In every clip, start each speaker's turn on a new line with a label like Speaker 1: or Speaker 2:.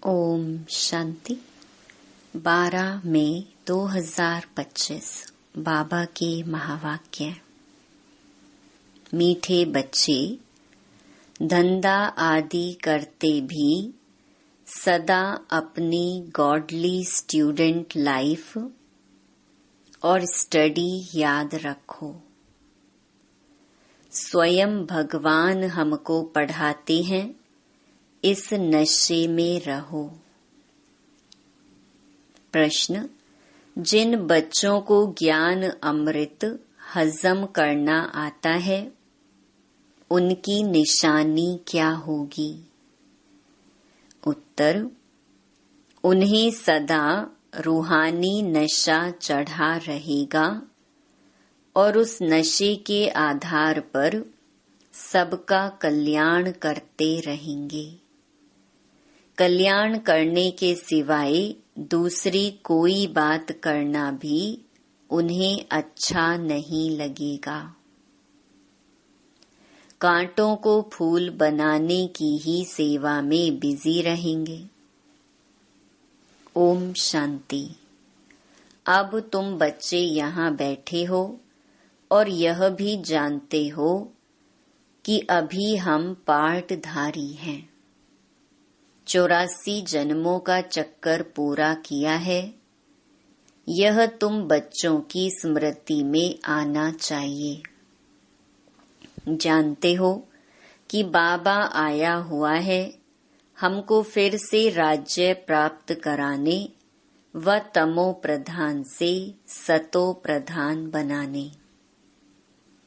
Speaker 1: ओम शांति। 12 मई 2025 बाबा के महावाक्य। मीठे बच्चे, धंधा आदि करते भी सदा अपनी गॉडली स्टूडेंट लाइफ और स्टडी याद रखो। स्वयं भगवान हमको पढ़ाते हैं, इस नशे में रहो। प्रश्न: जिन बच्चों को ज्ञान अमृत हजम करना आता है, उनकी निशानी क्या होगी? उत्तर: उन्हें सदा रूहानी नशा चढ़ा रहेगा और उस नशे के आधार पर सबका कल्याण करते रहेंगे। कल्याण करने के सिवाय दूसरी कोई बात करना भी उन्हें अच्छा नहीं लगेगा। कांटों को फूल बनाने की ही सेवा में बिजी रहेंगे। ओम शांति। अब तुम बच्चे यहाँ बैठे हो और यह भी जानते हो कि अभी हम पार्टधारी हैं। 84 जन्मों का चक्कर पूरा किया है। यह तुम बच्चों की स्मृति में आना चाहिए। जानते हो कि बाबा आया हुआ है हमको फिर से राज्य प्राप्त कराने व तमो प्रधान से सतो प्रधान बनाने।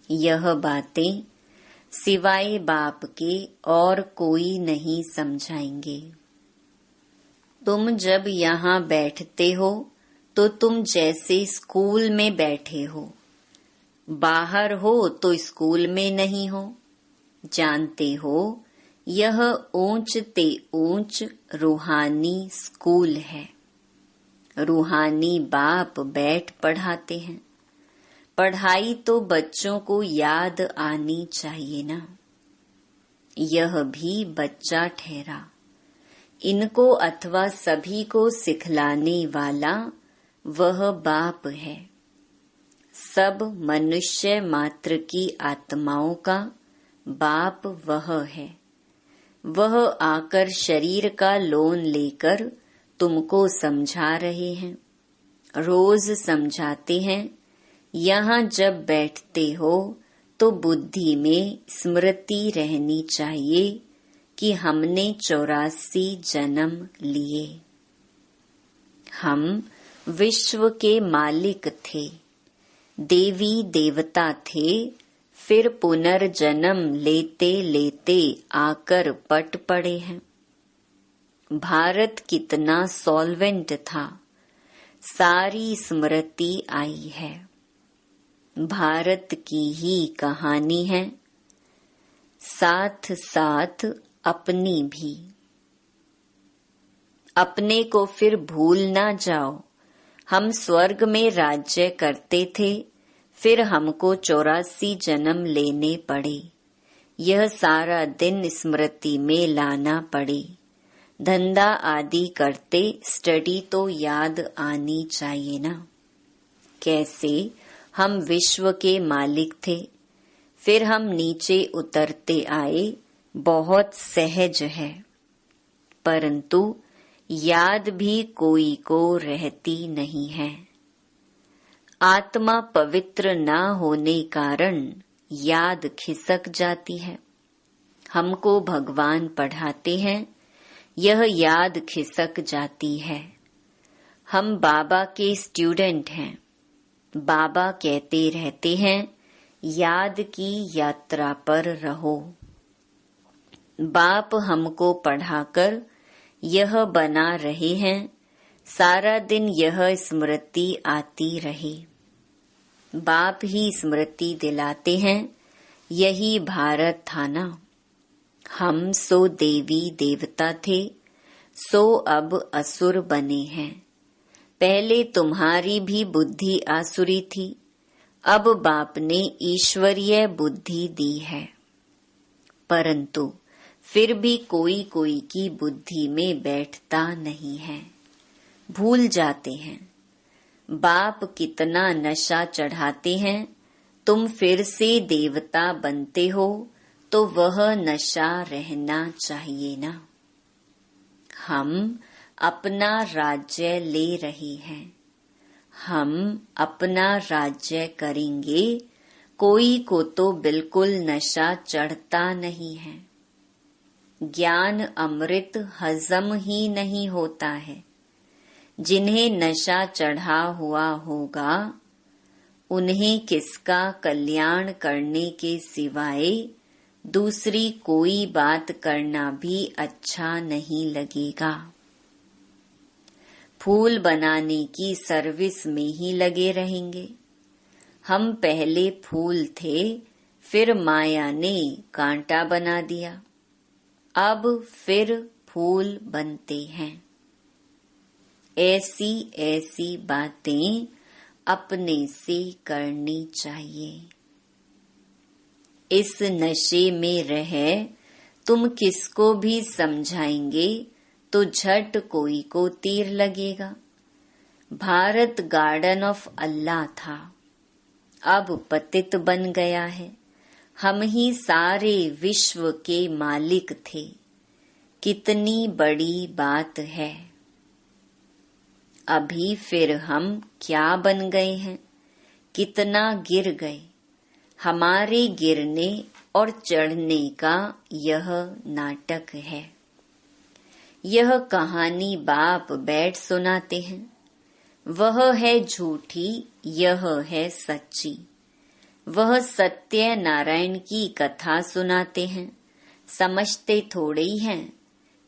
Speaker 1: यह बातें सिवाय बाप के और कोई नहीं समझाएंगे। तुम जब यहाँ बैठते हो तो तुम जैसे स्कूल में बैठे हो, बाहर हो तो स्कूल में नहीं हो। जानते हो यह ऊंच ते ऊंच रूहानी स्कूल है। रूहानी बाप बैठ पढ़ाते हैं। पढ़ाई तो बच्चों को याद आनी चाहिए ना। यह भी बच्चा ठहरा। इनको अथवा सभी को सिखलाने वाला वह बाप है। सब मनुष्य मात्र की आत्माओं का बाप वह है। वह आकर शरीर का लोन लेकर तुमको समझा रहे हैं। रोज समझाते हैं। यहाँ जब बैठते हो तो बुद्धि में स्मृति रहनी चाहिए कि हमने 84 जन्म लिए। हम विश्व के मालिक थे, देवी देवता थे, फिर पुनर्जन्म लेते लेते आकर पट पड़े हैं। भारत कितना सॉल्वेंट था, सारी स्मृति आई है। भारत की ही कहानी है, साथ साथ अपनी भी। अपने को फिर भूल ना जाओ। हम स्वर्ग में राज्य करते थे, फिर हमको 84 जन्म लेने पड़े। यह सारा दिन स्मृति में लाना पड़े। धंधा आदि करते स्टडी तो याद आनी चाहिए ना। कैसे हम विश्व के मालिक थे, फिर हम नीचे उतरते आए, बहुत सहज है। परंतु याद भी कोई को रहती नहीं है। आत्मा पवित्र ना होने कारण याद खिसक जाती है। हमको भगवान पढ़ाते हैं, यह याद खिसक जाती है। हम बाबा के स्टूडेंट हैं। बाबा कहते रहते हैं, याद की यात्रा पर रहो। बाप हमको पढ़ाकर यह बना रहे हैं, सारा दिन यह स्मृति आती रहे। बाप ही स्मृति दिलाते हैं, यही भारत था ना। हम सो देवी देवता थे, सो अब असुर बने हैं। पहले तुम्हारी भी बुद्धि आसुरी थी, अब बाप ने ईश्वरीय बुद्धि दी है। परंतु फिर भी कोई कोई की बुद्धि में बैठता नहीं है, भूल जाते हैं। बाप कितना नशा चढ़ाते हैं, तुम फिर से देवता बनते हो तो वह नशा रहना चाहिए ना। हम अपना राज्य ले रहे हैं, हम अपना राज्य करेंगे। कोई को तो बिल्कुल नशा चढ़ता नहीं है। ज्ञान अमृत हजम ही नहीं होता है। जिन्हें नशा चढ़ा हुआ होगा उन्हें किसका कल्याण करने के सिवाय दूसरी कोई बात करना भी अच्छा नहीं लगेगा। फूल बनाने की सर्विस में ही लगे रहेंगे। हम पहले फूल थे, फिर माया ने कांटा बना दिया, अब फिर फूल बनते हैं। ऐसी ऐसी बातें अपने से करनी चाहिए। इस नशे में रह तुम किसको भी समझाएंगे तो झट कोई को तीर लगेगा। भारत गार्डन ऑफ अल्लाह था, अब पतित बन गया है। हम ही सारे विश्व के मालिक थे। कितनी बड़ी बात है। अभी फिर हम क्या बन गए हैं, कितना गिर गए। हमारे गिरने और चढ़ने का यह नाटक है। यह कहानी बाप बैठ सुनाते हैं। वह है झूठी, यह है सच्ची। वह सत्य नारायण की कथा सुनाते हैं। समझते थोड़े ही हैं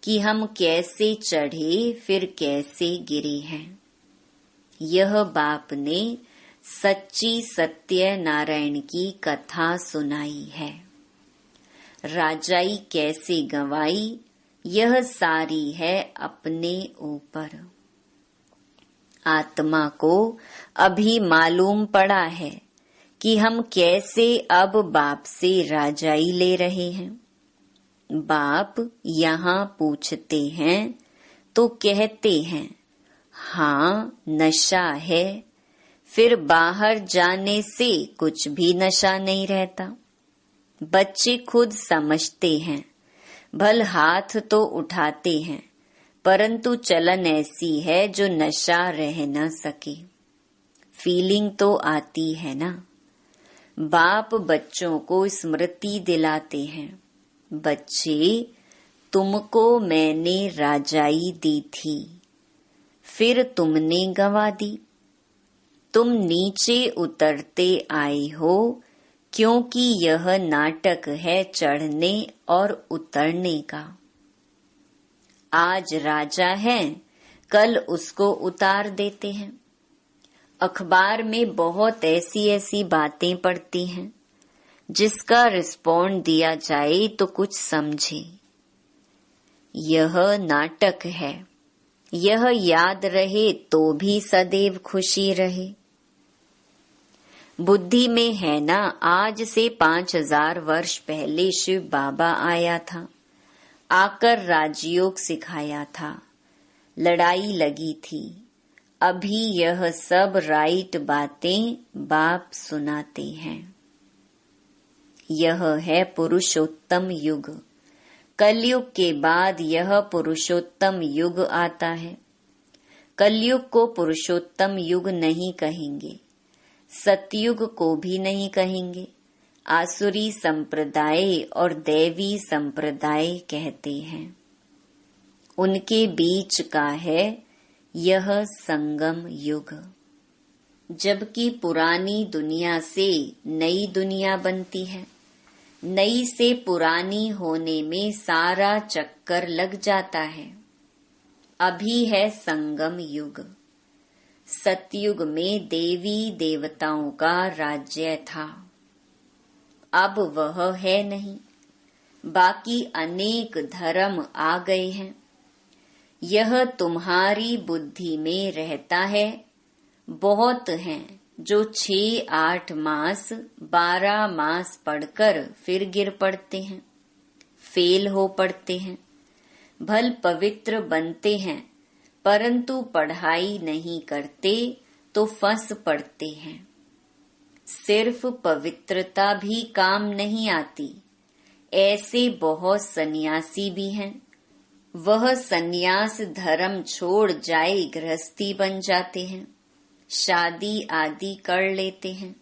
Speaker 1: कि हम कैसे चढ़े फिर कैसे गिरे हैं। यह बाप ने सच्ची सत्य नारायण की कथा सुनाई है। राजाई कैसे गंवाई, यह सारी है अपने ऊपर। आत्मा को अभी मालूम पड़ा है कि हम कैसे अब बाप से राजाई ले रहे हैं। बाप यहाँ पूछते हैं तो कहते हैं हाँ नशा है, फिर बाहर जाने से कुछ भी नशा नहीं रहता। बच्चे खुद समझते हैं, भल हाथ तो उठाते हैं, परंतु चलन ऐसी है जो नशा रह न सके। फीलिंग तो आती है ना। बाप बच्चों को स्मृति दिलाते हैं, बच्चे तुमको मैंने राजाई दी थी, फिर तुमने गंवा दी। तुम नीचे उतरते आए हो क्योंकि यह नाटक है चढ़ने और उतरने का। आज राजा है, कल उसको उतार देते हैं। अखबार में बहुत ऐसी ऐसी बातें पढ़ती हैं, जिसका रिस्पॉन्ड दिया जाए तो कुछ समझे। यह नाटक है, यह याद रहे तो भी सदैव खुशी रहे। बुद्धि में है ना, आज से 5000 वर्ष पहले शिव बाबा आया था, आकर राजयोग सिखाया था, लड़ाई लगी थी। अभी यह सब राइट बातें बाप सुनाते हैं। यह है पुरुषोत्तम युग। कलयुग के बाद यह पुरुषोत्तम युग आता है। कलयुग को पुरुषोत्तम युग नहीं कहेंगे, सतयुग को भी नहीं कहेंगे। आसुरी संप्रदाय और दैवी संप्रदाय कहते हैं। उनके बीच का है यह संगम युग। जबकि पुरानी दुनिया से नई दुनिया बनती है, नई से पुरानी होने में सारा चक्कर लग जाता है। अभी है संगम युग। सतयुग में देवी देवताओं का राज्य था, अब वह है नहीं। बाकी अनेक धर्म आ गए हैं। यह तुम्हारी बुद्धि में रहता है। बहुत हैं जो 6-8 मास 12 मास पढ़कर फिर गिर पड़ते हैं, फेल हो पड़ते हैं। भल पवित्र बनते हैं परंतु पढ़ाई नहीं करते तो फंस पड़ते हैं। सिर्फ पवित्रता भी काम नहीं आती। ऐसे बहुत सन्यासी भी हैं। वह सन्यास धर्म छोड़ जाए गृहस्थी बन जाते हैं, शादी आदि कर लेते हैं।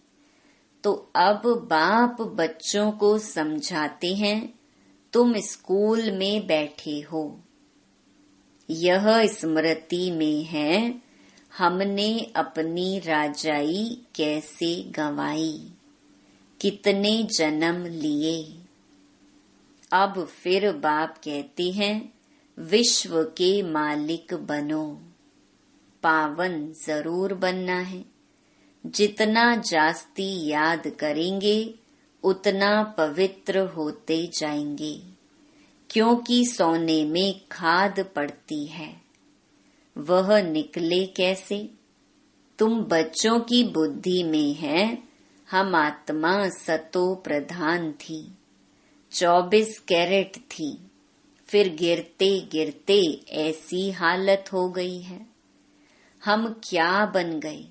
Speaker 1: तो अब बाप बच्चों को समझाते हैं, तुम स्कूल में बैठे हो। यह स्मृति में है हमने अपनी राजाई कैसे गंवाई, कितने जन्म लिए। अब फिर बाप कहते हैं विश्व के मालिक बनो। पावन जरूर बनना है। जितना जास्ती याद करेंगे उतना पवित्र होते जाएंगे, क्योंकि सोने में खाद पड़ती है। वह निकले कैसे? तुम बच्चों की बुद्धि में है। हम आत्मा सतो प्रधान थी, 24 कैरेट थी। फिर गिरते गिरते ऐसी हालत हो गई है। हम क्या बन गए?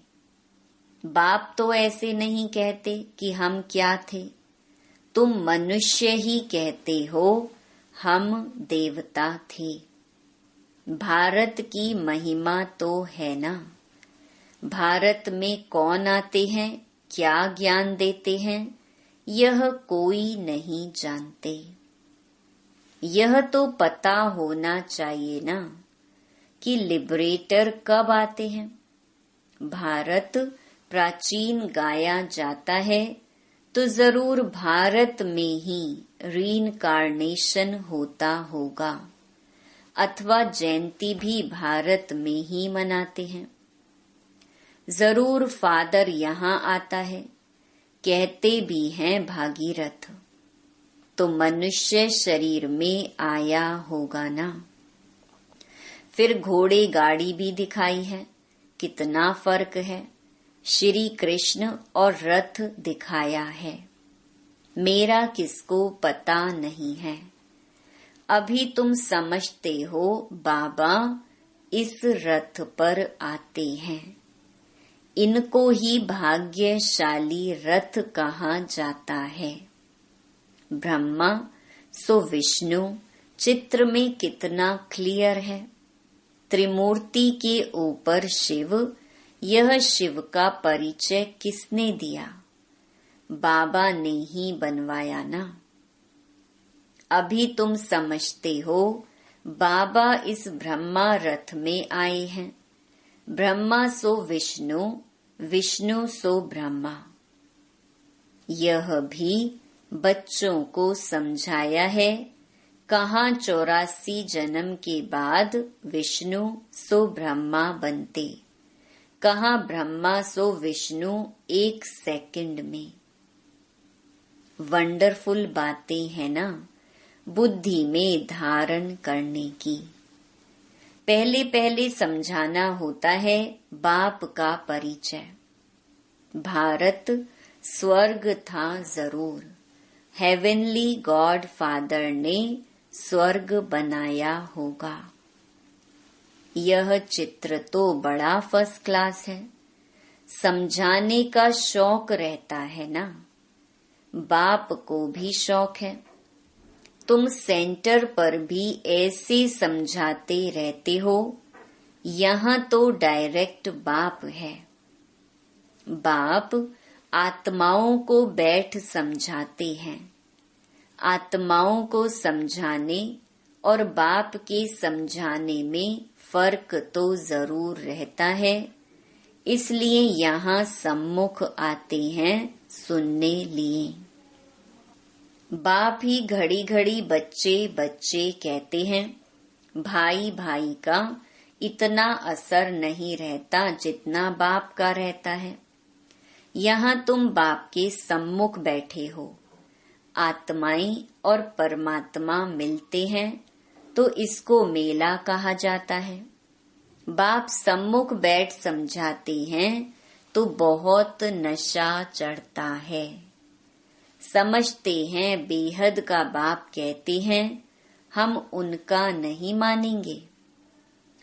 Speaker 1: बाप तो ऐसे नहीं कहते कि हम क्या थे। तुम मनुष्य ही कहते हो हम देवता थे। भारत की महिमा तो है ना। भारत में कौन आते हैं, क्या ज्ञान देते हैं, यह कोई नहीं जानते। यह तो पता होना चाहिए ना कि लिबरेटर कब आते हैं। भारत प्राचीन गाया जाता है तो जरूर भारत में ही रीइंकार्नेशन होता होगा, अथवा जयंती भी भारत में ही मनाते हैं। जरूर फादर यहाँ आता है, कहते भी हैं भागीरथ, तो मनुष्य शरीर में आया होगा ना। फिर घोड़े गाड़ी भी दिखाई है, कितना फर्क है। श्री कृष्ण और रथ दिखाया है। मेरा किसको पता नहीं है। अभी तुम समझते हो बाबा इस रथ पर आते हैं। इनको ही भाग्यशाली रथ कहा जाता है। ब्रह्मा सो विष्णु चित्र में कितना क्लियर है। त्रिमूर्ति के ऊपर शिव, यह शिव का परिचय किसने दिया? बाबा ने ही बनवाया ना। अभी तुम समझते हो बाबा इस ब्रह्मा रथ में आए हैं। ब्रह्मा सो विष्णु, विष्णु सो ब्रह्मा। यह भी बच्चों को समझाया है। कहाँ 84 जन्म के बाद विष्णु सो ब्रह्मा बनते, कहाँ ब्रह्मा सो विष्णु 1 सेकंड में। वंडरफुल बातें हैं ना बुद्धि में धारण करने की। पहले पहले समझाना होता है बाप का परिचय। भारत स्वर्ग था जरूर। हेवनली गॉड फादर ने स्वर्ग बनाया होगा। यह चित्र तो बड़ा फर्स्ट क्लास है। समझाने का शौक रहता है ना। बाप को भी शौक है। तुम सेंटर पर भी ऐसे समझाते रहते हो। यहाँ तो डायरेक्ट बाप है। बाप आत्माओं को बैठ समझाते हैं। आत्माओं को समझाने और बाप के समझाने में फर्क तो जरूर रहता है। इसलिए यहाँ सम्मुख आते हैं सुनने लिए। बाप ही घड़ी घड़ी बच्चे बच्चे कहते हैं। भाई भाई का इतना असर नहीं रहता जितना बाप का रहता है। यहाँ तुम बाप के सम्मुख बैठे हो। आत्माएं और परमात्मा मिलते हैं तो इसको मेला कहा जाता है। बाप सम्मुख बैठ समझाते हैं तो बहुत नशा चढ़ता है। समझते हैं बेहद का बाप कहते हैं, हम उनका नहीं मानेंगे।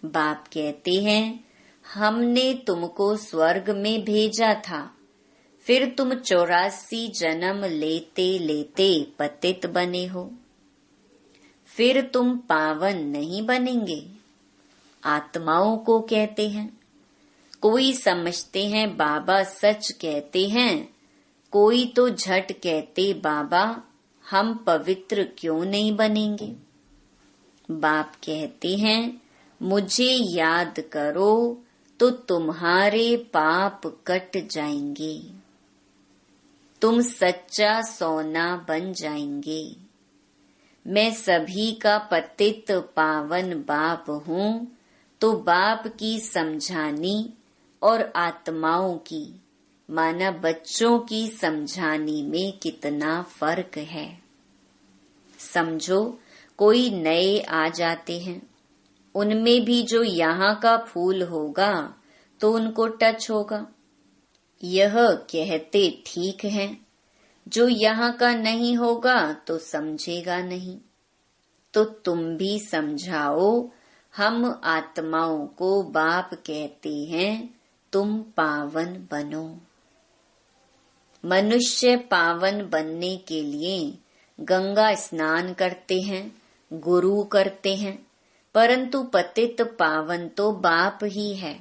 Speaker 1: बाप कहते हैं, हमने तुमको स्वर्ग में भेजा था, फिर तुम 84 जन्म लेते लेते पतित बने हो, फिर तुम पावन नहीं बनेंगे। आत्माओं को कहते हैं। कोई समझते हैं बाबा सच कहते हैं, कोई तो झट कहते बाबा हम पवित्र क्यों नहीं बनेंगे। बाप कहते हैं, मुझे याद करो तो तुम्हारे पाप कट जाएंगे, तुम सच्चा सोना बन जाएंगे। मैं सभी का पतित पावन बाप हूँ, तो बाप की समझानी और आत्माओं की माना बच्चों की समझानी में कितना फर्क है। समझो, कोई नए आ जाते हैं, उनमें भी जो यहाँ का फूल होगा तो उनको टच होगा, यह कहते ठीक है। जो यहाँ का नहीं होगा तो समझेगा नहीं। तो तुम भी समझाओ, हम आत्माओं को बाप कहते हैं तुम पावन बनो। मनुष्य पावन बनने के लिए गंगा स्नान करते हैं, गुरु करते हैं, परंतु पतित पावन तो बाप ही है।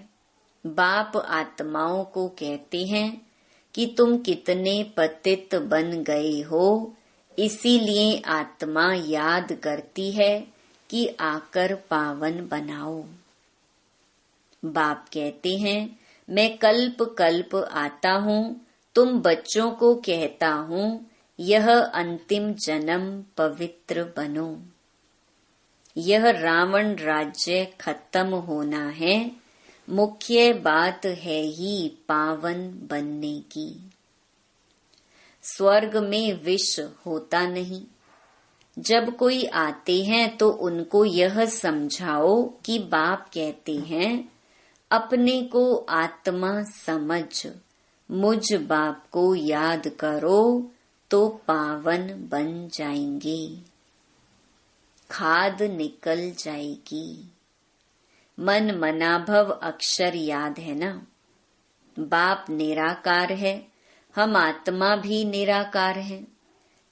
Speaker 1: बाप आत्माओं को कहते हैं कि तुम कितने पतित बन गए हो, इसीलिए आत्मा याद करती है कि आकर पावन बनाओ। बाप कहते हैं, मैं कल्प कल्प आता हूँ, तुम बच्चों को कहता हूँ यह अंतिम जन्म पवित्र बनो। यह रावण राज्य खत्म होना है, मुख्य बात है ही पावन बनने की। स्वर्ग में विष होता नहीं। जब कोई आते हैं तो उनको यह समझाओ कि बाप कहते हैं अपने को आत्मा समझ, मुझ बाप को याद करो तो पावन बन जाएंगे, खाद निकल जाएगी। मन मनाभव अक्षर याद है ना। बाप निराकार है, हम आत्मा भी निराकार है।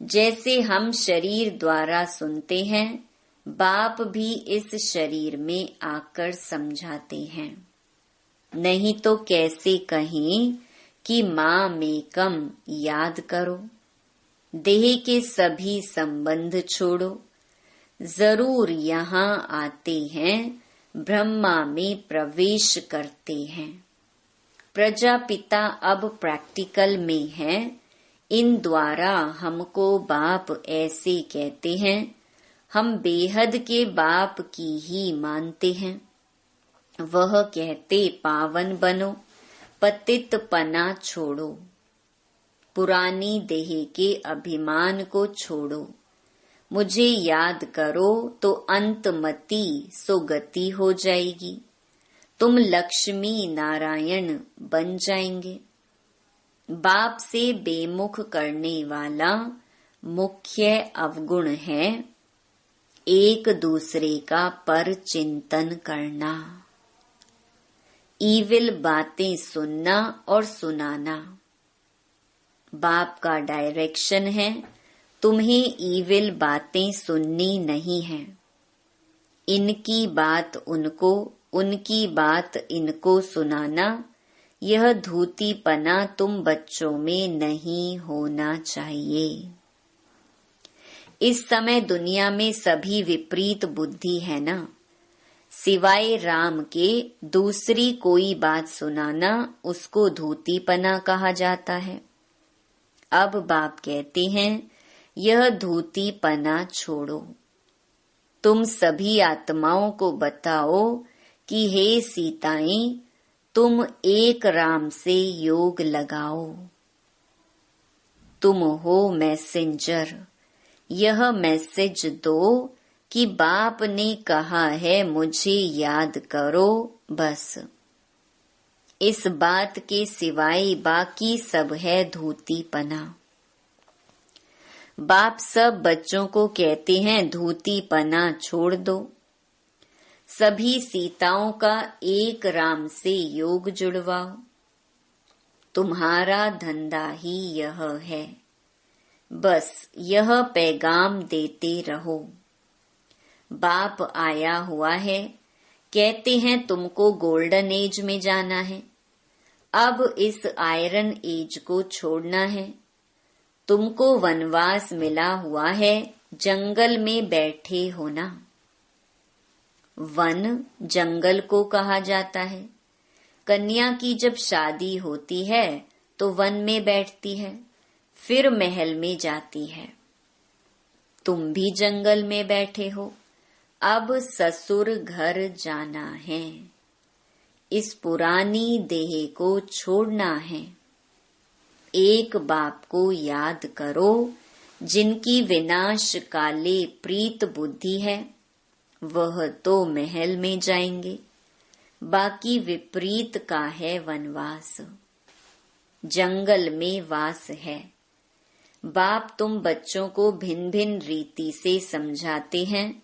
Speaker 1: जैसे हम शरीर द्वारा सुनते हैं, बाप भी इस शरीर में आकर समझाते हैं। नहीं तो कैसे कहें कि माँ में कम याद करो, देह के सभी संबंध छोड़ो। जरूर यहाँ आते हैं, ब्रह्मा में प्रवेश करते हैं। प्रजापिता अब प्रैक्टिकल में है, इन द्वारा हमको बाप ऐसे कहते हैं। हम बेहद के बाप की ही मानते हैं। वह कहते पावन बनो, पतित पना छोड़ो, पुरानी देह के अभिमान को छोड़ो, मुझे याद करो तो अंतमति सुगति हो जाएगी। तुम लक्ष्मी नारायण बन जाएंगे। बाप से बेमुख करने वाला मुख्य अवगुण है एक दूसरे का पर चिंतन करना, ईविल बातें सुनना और सुनाना। बाप का डायरेक्शन है तुम्हें ईविल बातें सुननी नहीं है। इनकी बात उनको, उनकी बात इनको सुनाना, यह धूतीपना तुम बच्चों में नहीं होना चाहिए। इस समय दुनिया में सभी विपरीत बुद्धि है ना। सिवाय राम के दूसरी कोई बात सुनाना उसको धूतीपना कहा जाता है। अब बाप कहते हैं यह धूतीपना छोड़ो। तुम सभी आत्माओं को बताओ कि हे सीताएं, तुम एक राम से योग लगाओ। तुम हो मैसेंजर, यह मैसेज दो कि बाप ने कहा है मुझे याद करो, बस। इस बात के सिवाय बाकी सब है धूतीपना। बाप सब बच्चों को कहते हैं धूती पना छोड़ दो। सभी सीताओं का एक राम से योग जुड़वाओ। तुम्हारा धंधा ही यह है, बस यह पैगाम देते रहो। बाप आया हुआ है, कहते हैं तुमको गोल्डन एज में जाना है, अब इस आयरन एज को छोड़ना है। तुमको वनवास मिला हुआ है, जंगल में बैठे होना। वन जंगल को कहा जाता है। कन्या की जब शादी होती है तो वन में बैठती है, फिर महल में जाती है। तुम भी जंगल में बैठे हो, अब ससुर घर जाना है। इस पुरानी देह को छोड़ना है। एक बाप को याद करो, जिनकी विनाश काले प्रीत बुद्धि है, वह तो महल में जाएंगे, बाकी विपरीत का है वनवास, जंगल में वास है। बाप तुम बच्चों को भिन्न भिन्न रीति से समझाते हैं।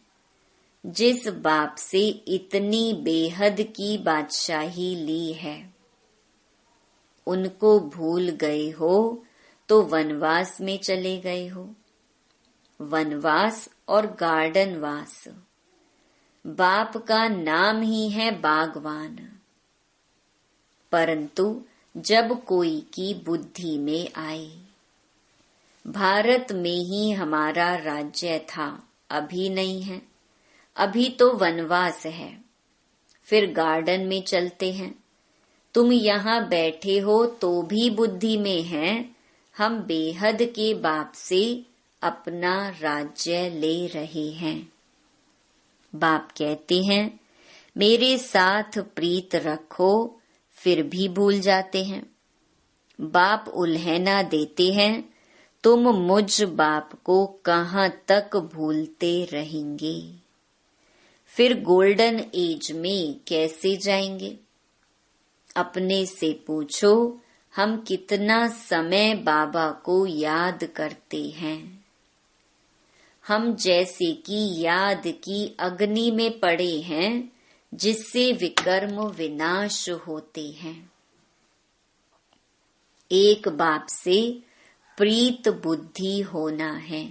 Speaker 1: जिस बाप से इतनी बेहद की बादशाही ली है, उनको भूल गए हो तो वनवास में चले गए हो। वनवास और गार्डन वास, बाप का नाम ही है बागवान। परंतु जब कोई की बुद्धि में आए, भारत में ही हमारा राज्य था, अभी नहीं है, अभी तो वनवास है, फिर गार्डन में चलते हैं। तुम यहाँ बैठे हो तो भी बुद्धि में है, हम बेहद के बाप से अपना राज्य ले रहे हैं। बाप कहते हैं मेरे साथ प्रीत रखो, फिर भी भूल जाते हैं। बाप उल्हेना देते हैं, तुम मुझ बाप को कहाँ तक भूलते रहेंगे। फिर गोल्डन एज में कैसे जाएंगे? अपने से पूछो, हम कितना समय बाबा को याद करते हैं। हम जैसे कि याद की अग्नि में पड़े हैं, जिससे विकर्म विनाश होते हैं। एक बाप से प्रीत बुद्धि होना है।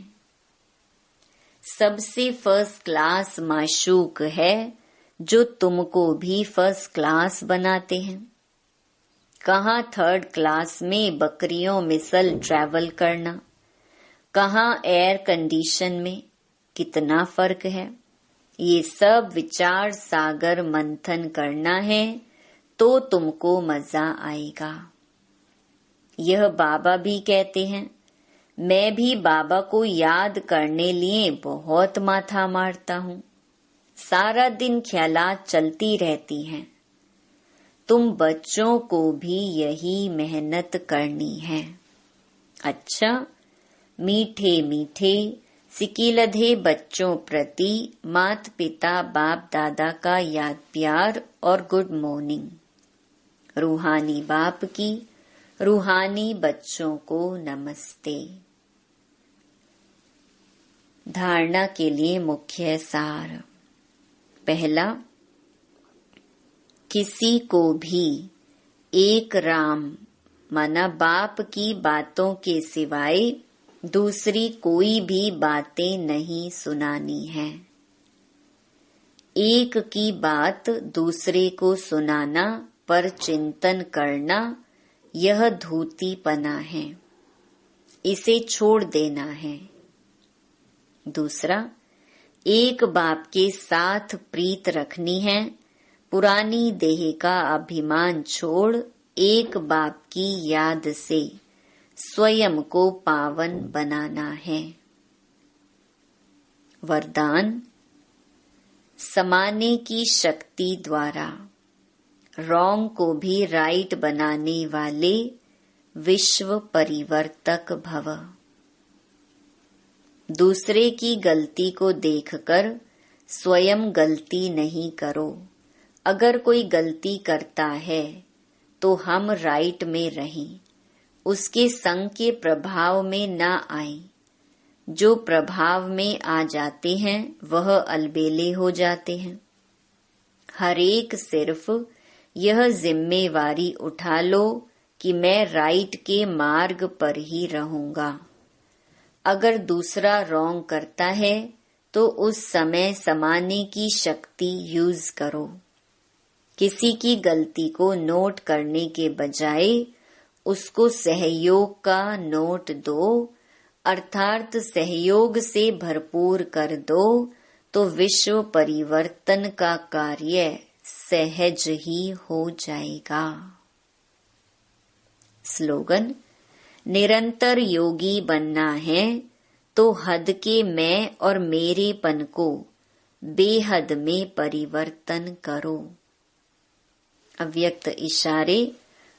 Speaker 1: सबसे फर्स्ट क्लास माशूक है, जो तुमको भी फर्स्ट क्लास बनाते हैं। कहाँ थर्ड क्लास में बकरियों मिसल ट्रैवल करना, कहाँ एयर कंडीशन में, कितना फर्क है। ये सब विचार सागर मंथन करना है तो तुमको मजा आएगा। यह बाबा भी कहते हैं, मैं भी बाबा को याद करने लिए बहुत माथा मारता हूँ, सारा दिन ख्यालात चलती रहती हैं। तुम बच्चों को भी यही मेहनत करनी है। अच्छा, मीठे मीठे सिकीलधे बच्चों प्रति मात पिता बाप दादा का याद प्यार और गुड मॉर्निंग। रूहानी बाप की रूहानी बच्चों को नमस्ते। धारणा के लिए मुख्य सार। पहला, किसी को भी एक राम माना बाप की बातों के सिवाय दूसरी कोई भी बातें नहीं सुनानी है। एक की बात दूसरे को सुनाना पर चिंतन करना, यह धूतीपना है, इसे छोड़ देना है। दूसरा, एक बाप के साथ प्रीत रखनी है, पुरानी देह का अभिमान छोड़ एक बाप की याद से स्वयं को पावन बनाना है। वरदान, समाने की शक्ति द्वारा रॉन्ग को भी राइट बनाने वाले विश्व परिवर्तक भव। दूसरे की गलती को देखकर स्वयं गलती नहीं करो। अगर कोई गलती करता है तो हम राइट में रहें, उसके संग के प्रभाव में न आए। जो प्रभाव में आ जाते हैं वह अलबेले हो जाते हैं। हर एक सिर्फ यह जिम्मेवारी उठा लो कि मैं राइट के मार्ग पर ही रहूंगा। अगर दूसरा रॉन्ग करता है तो उस समय समाने की शक्ति यूज करो। किसी की गलती को नोट करने के बजाय उसको सहयोग का नोट दो, अर्थात सहयोग से भरपूर कर दो, तो विश्व परिवर्तन का कार्य सहज ही हो जाएगा। स्लोगन: निरंतर योगी बनना है तो हद के मैं और मेरेपन को बेहद में परिवर्तन करो। अव्यक्त इशारे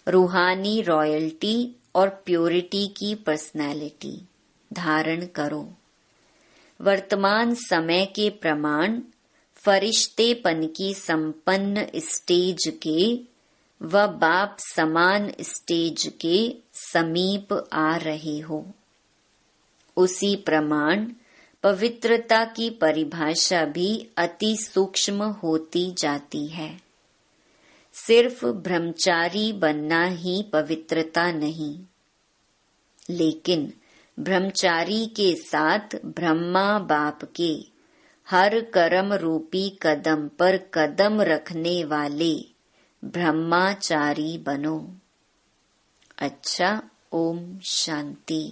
Speaker 1: रूहानी रॉयल्टी और प्योरिटी की पर्सनैलिटी धारण करो। वर्तमान समय के प्रमाण फरिश्तेपन की संपन्न स्टेज के व बाप समान स्टेज के समीप आ रहे हो। उसी प्रमाण पवित्रता की परिभाषा भी अति सूक्ष्म होती जाती है। सिर्फ ब्रह्मचारी बनना ही पवित्रता नहीं, लेकिन ब्रह्मचारी के साथ ब्रह्मा बाप के हर कर्म रूपी कदम पर कदम रखने वाले ब्रह्माचारी बनो। अच्छा, ओम शांति।